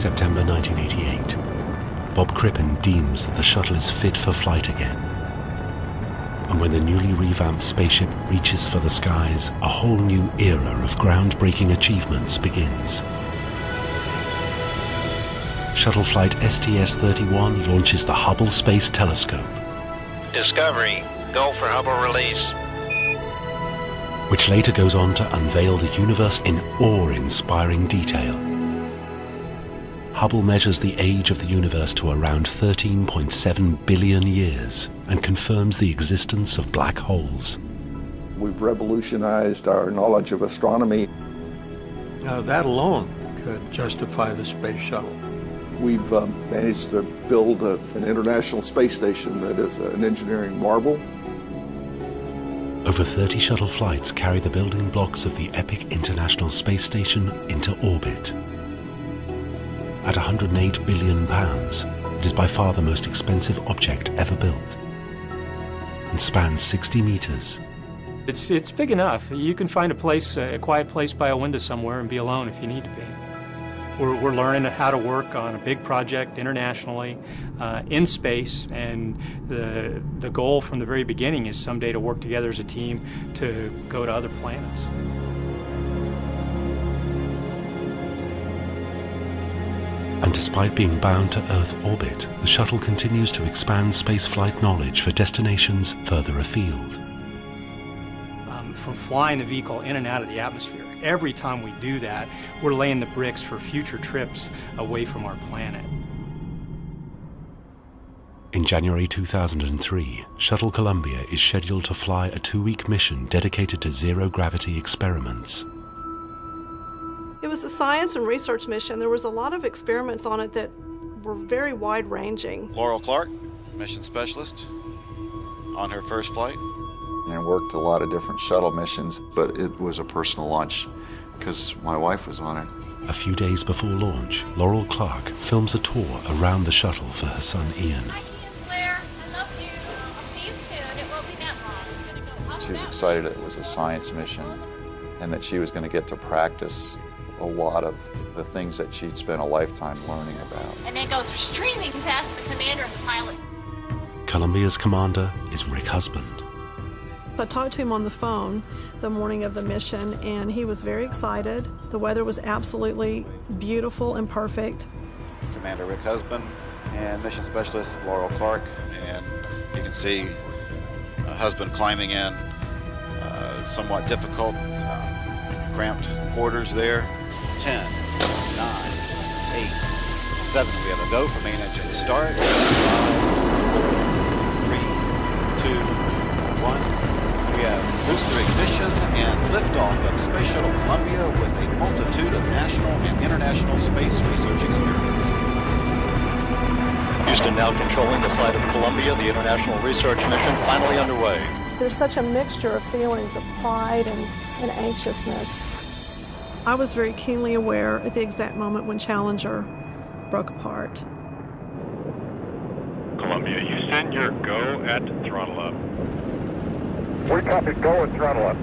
September 1988. Bob Crippen deems that the shuttle is fit for flight again. And when the newly revamped spaceship reaches for the skies, a whole new era of groundbreaking achievements begins. Shuttle flight STS-31 launches the Hubble Space Telescope. Discovery, go for Hubble release. Which later goes on to unveil the universe in awe-inspiring detail. Hubble measures the age of the universe to around 13.7 billion years and confirms the existence of black holes. We've revolutionized our knowledge of astronomy. Now that alone could justify the space shuttle. We've managed to build an international space station that is an engineering marvel. Over 30 shuttle flights carry the building blocks of the epic International Space Station into orbit. At £108 billion, it is by far the most expensive object ever built and spans 60 meters. It's big enough. You can find a quiet place by a window somewhere and be alone if you need to be. We're learning how to work on a big project internationally, in space, and the goal from the very beginning is someday to work together as a team to go to other planets. And despite being bound to Earth orbit, the shuttle continues to expand spaceflight knowledge for destinations further afield. From flying the vehicle in and out of the atmosphere, every time we do that, we're laying the bricks for future trips away from our planet. In January 2003, Shuttle Columbia is scheduled to fly a 2-week mission dedicated to zero-gravity experiments. It was a science and research mission. There was a lot of experiments on it that were very wide-ranging. Laurel Clark, mission specialist, on her first flight. And worked a lot of different shuttle missions, but it was a personal launch because my wife was on it. A few days before launch, Laurel Clark films a tour around the shuttle for her son Ian. Hi, Claire. I love you. I'll see you soon. It won't be that long. She was excited it was a science mission and that she was going to get to practice a lot of the things that she'd spent a lifetime learning about. And then goes streaming past the commander and the pilot. Columbia's commander is Rick Husband. I talked to him on the phone the morning of the mission, and he was very excited. The weather was absolutely beautiful and perfect. Commander Rick Husband and mission specialist Laurel Clark, and you can see Husband climbing in somewhat difficult, cramped quarters there. 10, 9, 8, 7. We have a go for main engine start. 5, 4, 3, 2, 1. We have booster ignition and liftoff of Space Shuttle Columbia with a multitude of national and international space research experiments. Houston now controlling the flight of Columbia, the international research mission finally underway. There's such a mixture of feelings of pride and anxiousness. I was very keenly aware at the exact moment when Challenger broke apart. Columbia, you send your go at throttle up. We copy, go and throttle up.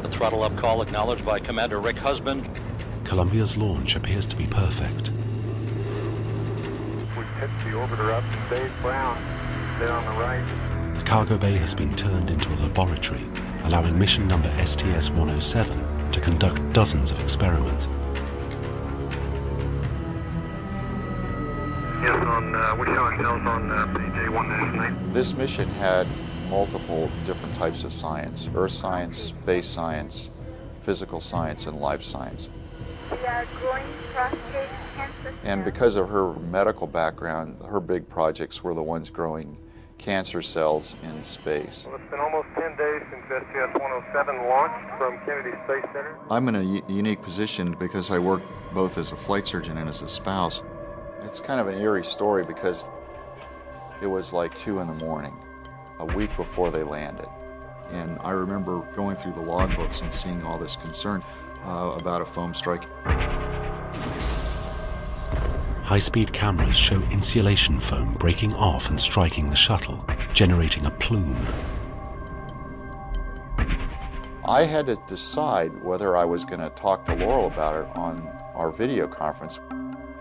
The throttle up call acknowledged by Commander Rick Husband. Columbia's launch appears to be perfect. We pitch the orbiter up to Dave Brown, there on the right. The cargo bay has been turned into a laboratory, allowing mission number STS-107 to conduct dozens of experiments. Yes, we show ourselves on page 198. This mission had multiple different types of science: earth science, space science, physical science, and life science. We are growing prostate cancer. And because of her medical background, her big projects were the ones growing cancer cells in space. Well, it's been almost 10 days since STS-107 launched from Kennedy Space Center. I'm in a unique position because I work both as a flight surgeon and as a spouse. It's kind of an eerie story because it was like 2 in the morning, a week before they landed. And I remember going through the logbooks and seeing all this concern about a foam strike. High-speed cameras show insulation foam breaking off and striking the shuttle, generating a plume. I had to decide whether I was going to talk to Laurel about it on our video conference.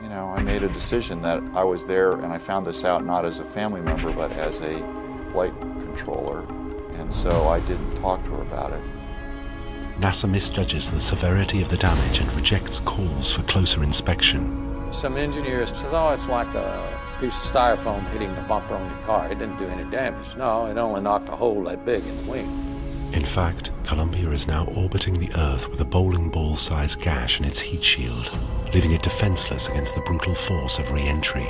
You know, I made a decision that I was there, and I found this out not as a family member, but as a flight controller, and so I didn't talk to her about it. NASA misjudges the severity of the damage and rejects calls for closer inspection. Some engineers says, oh, it's like a piece of styrofoam hitting the bumper on your car. It didn't do any damage. No, it only knocked a hole that big in the wing. In fact, Columbia is now orbiting the Earth with a bowling ball-sized gash in its heat shield, leaving it defenseless against the brutal force of re-entry.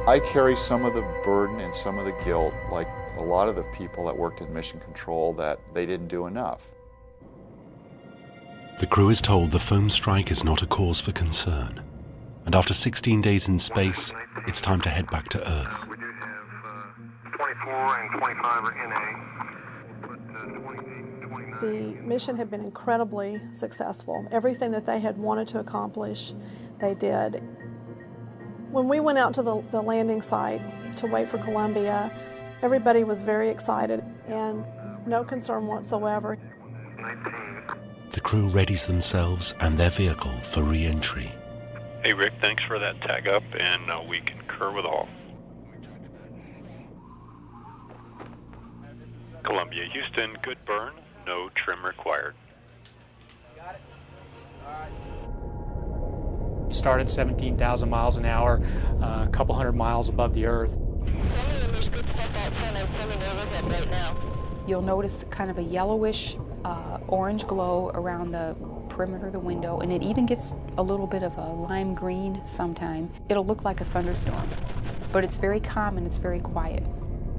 I carry some of the burden and some of the guilt, like a lot of the people that worked in mission control, that they didn't do enough. The crew is told the foam strike is not a cause for concern, and after 16 days in space, it's time to head back to Earth. We do have 24 and 25 are NA. The mission had been incredibly successful. Everything that they had wanted to accomplish, they did. When we went out to the landing site to wait for Columbia, everybody was very excited and no concern whatsoever. The crew readies themselves and their vehicle for re-entry. Hey Rick, thanks for that tag up, and we concur with all. Columbia, Houston, good burn, no trim required. Start at 17,000 miles an hour, a couple hundred miles above the Earth. You'll notice kind of a yellowish orange glow around the perimeter of the window, and it even gets a little bit of a lime green sometime. It'll look like a thunderstorm, but it's very calm and it's very quiet.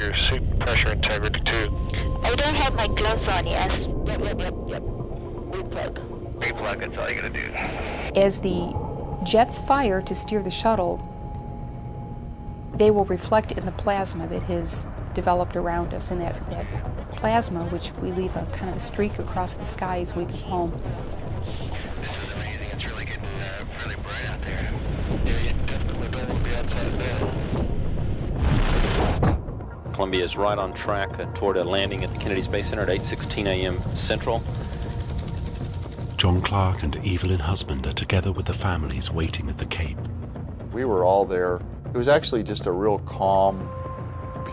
Your suit pressure integrity too. I don't have my gloves on, yes. Yep. Replug. Replug, that's all you gotta do. As the jets fire to steer the shuttle, they will reflect in the plasma that has developed around us, and that plasma, which we leave a kind of a streak across the sky as we come home. This is amazing. It's really getting really bright out there. Yeah, you definitely don't want to be outside there. Columbia is right on track toward a landing at the Kennedy Space Center at 8:16 a.m. Central. John Clark and Evelyn Husband are together with the families waiting at the Cape. We were all there. It was actually just a real calm,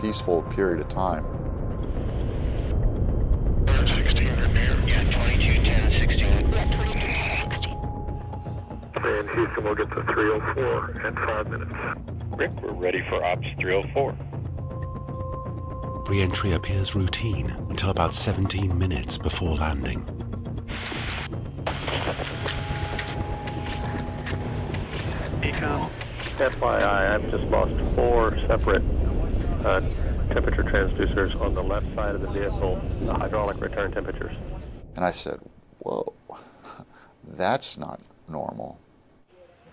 peaceful period of time. 1600 near. Yeah, 2210, 16. Yeah, 2260. And Houston will get to 304 in 5 minutes. Rick, we're ready for Ops 304. Re-entry appears routine until about 17 minutes before landing. Ecom. FYI, I've just lost 4 separate temperature transducers on the left side of the vehicle, the hydraulic return temperatures. And I said, whoa, that's not normal.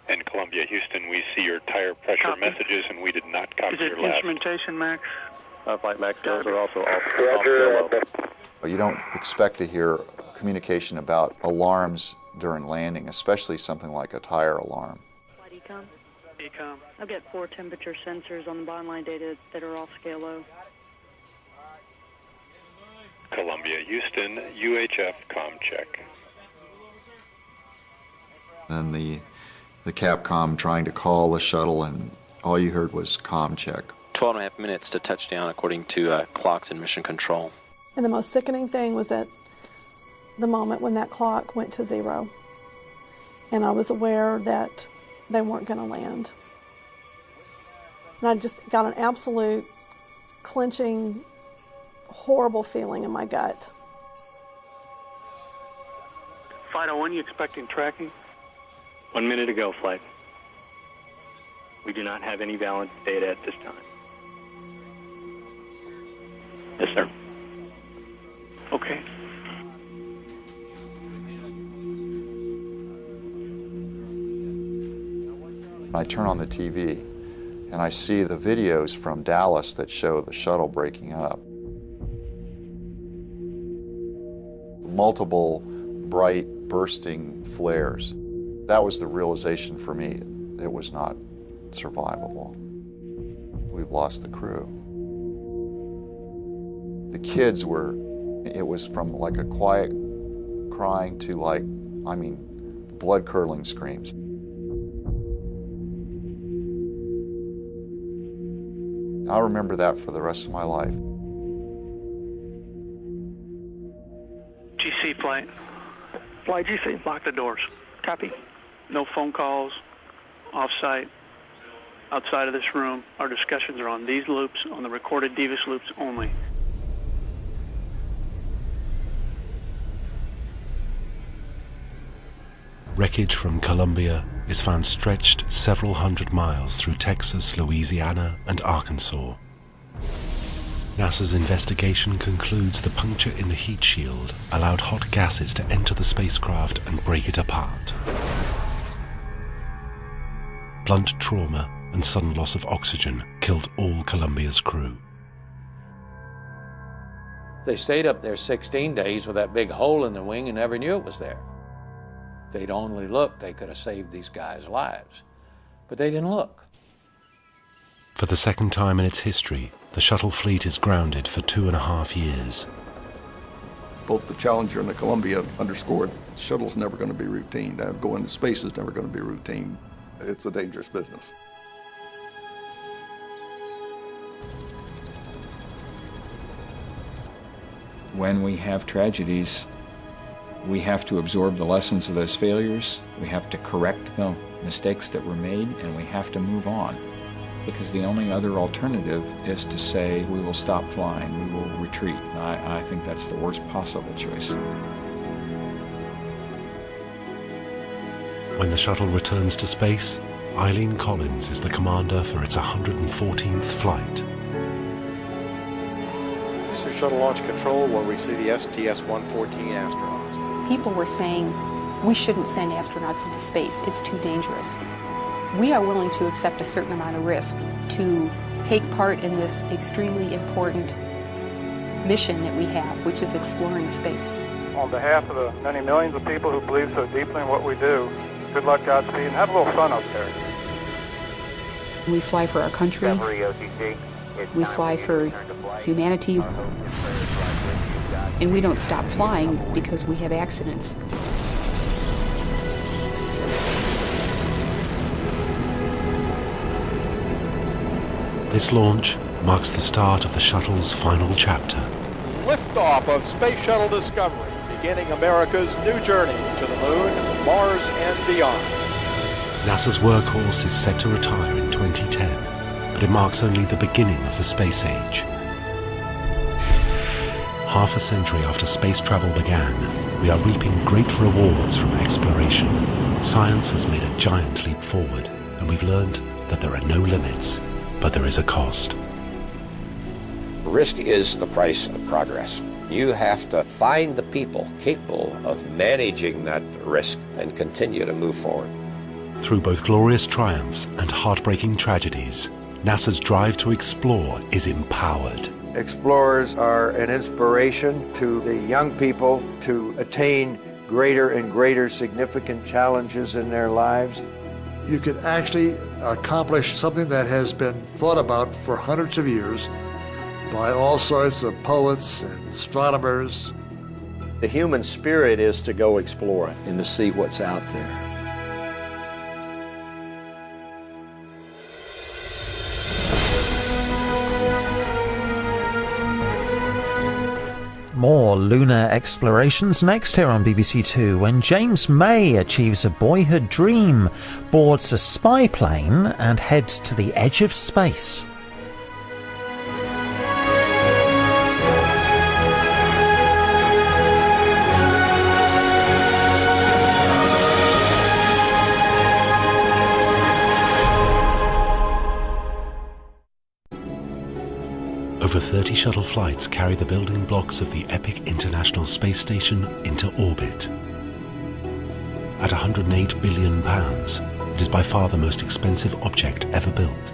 And Columbia, Houston, we see your tire pressure messages, and we did not copy your last. Instrumentation, Max? Flight Max, those are also off. You don't expect to hear communication about alarms during landing, especially something like a tire alarm. Flight Ecom. Ecom. I've got 4 temperature sensors on the bottom line data that are off scale low. Columbia, Houston, UHF comm check. Then the Capcom trying to call the shuttle, and all you heard was comm check. 12.5 minutes to touchdown, according to clocks in mission control. And the most sickening thing was at the moment when that clock went to 0. And I was aware that they weren't going to land. And I just got an absolute clenching, horrible feeling in my gut. Fido, when are you expecting tracking? 1 minute ago, flight. We do not have any valid data at this time. Yes, sir. Okay. I turn on the TV and I see the videos from Dallas that show the shuttle breaking up. Multiple bright bursting flares. That was the realization for me. It was not survivable. We've lost the crew. The kids were It was from like a quiet crying to like, I mean, blood-curdling screams. I'll remember that for the rest of my life. GC flight. Flight GC. Lock the doors. Copy. No phone calls, off-site, outside of this room. Our discussions are on these loops, on the recorded Davis loops only. Wreckage from Columbia is found stretched several hundred miles through Texas, Louisiana, and Arkansas. NASA's investigation concludes the puncture in the heat shield allowed hot gases to enter the spacecraft and break it apart. Blunt trauma and sudden loss of oxygen killed all Columbia's crew. They stayed up there 16 days with that big hole in the wing and never knew it was there. If they'd only looked, they could have saved these guys' lives. But they didn't look. For the second time in its history, the shuttle fleet is grounded for 2.5 years. Both the Challenger and the Columbia underscored the shuttle's never going to be routine. Going to space is never going to be routine. It's a dangerous business. When we have tragedies, we have to absorb the lessons of those failures, we have to correct the mistakes that were made, and we have to move on. Because the only other alternative is to say we will stop flying, we will retreat. I think that's the worst possible choice. When the shuttle returns to space, Eileen Collins is the commander for its 114th flight. This is Shuttle Launch Control, where we see the STS-114 astronauts. People were saying, we shouldn't send astronauts into space, it's too dangerous. We are willing to accept a certain amount of risk to take part in this extremely important mission that we have, which is exploring space. On behalf of the many millions of people who believe so deeply in what we do, good luck, Godspeed, and have a little fun up there. We fly for our country, we fly for humanity, and we don't stop flying because we have accidents. This launch marks the start of the shuttle's final chapter. Liftoff of Space Shuttle Discovery, beginning America's new journey to the Moon, Mars, and beyond. NASA's workhorse is set to retire in 2010, but it marks only the beginning of the space age. Half a century after space travel began, we are reaping great rewards from exploration. Science has made a giant leap forward, and we've learned that there are no limits, but there is a cost. Risk is the price of progress. You have to find the people capable of managing that risk and continue to move forward. Through both glorious triumphs and heartbreaking tragedies, NASA's drive to explore is empowered. Explorers are an inspiration to the young people to attain greater and greater significant challenges in their lives. You could actually accomplish something that has been thought about for hundreds of years by all sorts of poets and astronomers. The human spirit is to go explore and to see what's out there. More lunar explorations next here on BBC Two, when James May achieves a boyhood dream, boards a spy plane and heads to the edge of space. Over 30 shuttle flights carry the building blocks of the epic International Space Station into orbit. At £108 billion, it is by far the most expensive object ever built,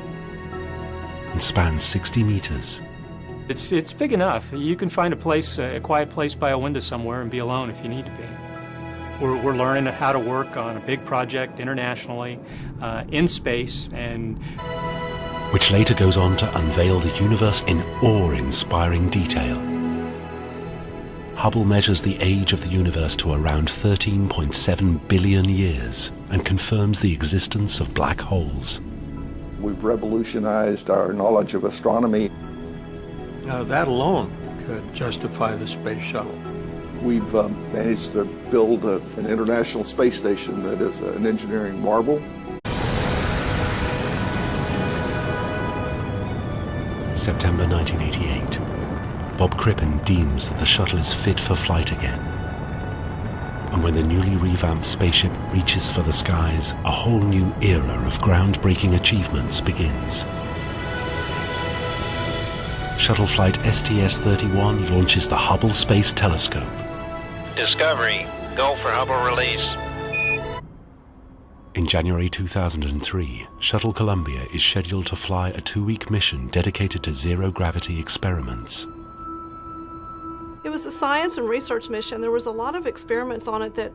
and spans 60 meters. It's big enough. You can find a quiet place by a window somewhere and be alone if you need to be. We're learning how to work on a big project internationally, in space, and which later goes on to unveil the universe in awe-inspiring detail. Hubble measures the age of the universe to around 13.7 billion years and confirms the existence of black holes. We've revolutionized our knowledge of astronomy. Now that alone could justify the Space Shuttle. We've managed to build an international space station that is an engineering marvel. September 1988. Bob Crippen deems that the shuttle is fit for flight again. And when the newly revamped spaceship reaches for the skies, a whole new era of groundbreaking achievements begins. Shuttle flight STS-31 launches the Hubble Space Telescope. Discovery, go for Hubble release. In January 2003, Shuttle Columbia is scheduled to fly a 2-week mission dedicated to zero-gravity experiments. It was a science and research mission. There was a lot of experiments on it that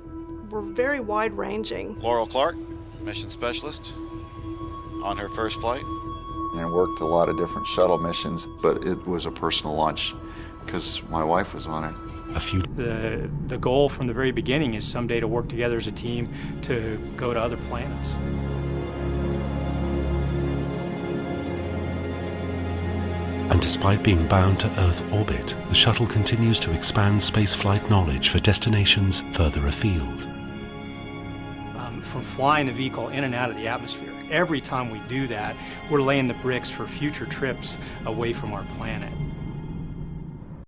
were very wide-ranging. Laurel Clark, mission specialist, on her first flight. And worked a lot of different shuttle missions, but it was a personal launch because my wife was on it. The goal from the very beginning is someday to work together as a team to go to other planets. And despite being bound to Earth orbit, the shuttle continues to expand spaceflight knowledge for destinations further afield. From flying the vehicle in and out of the atmosphere, every time we do that, we're laying the bricks for future trips away from our planet.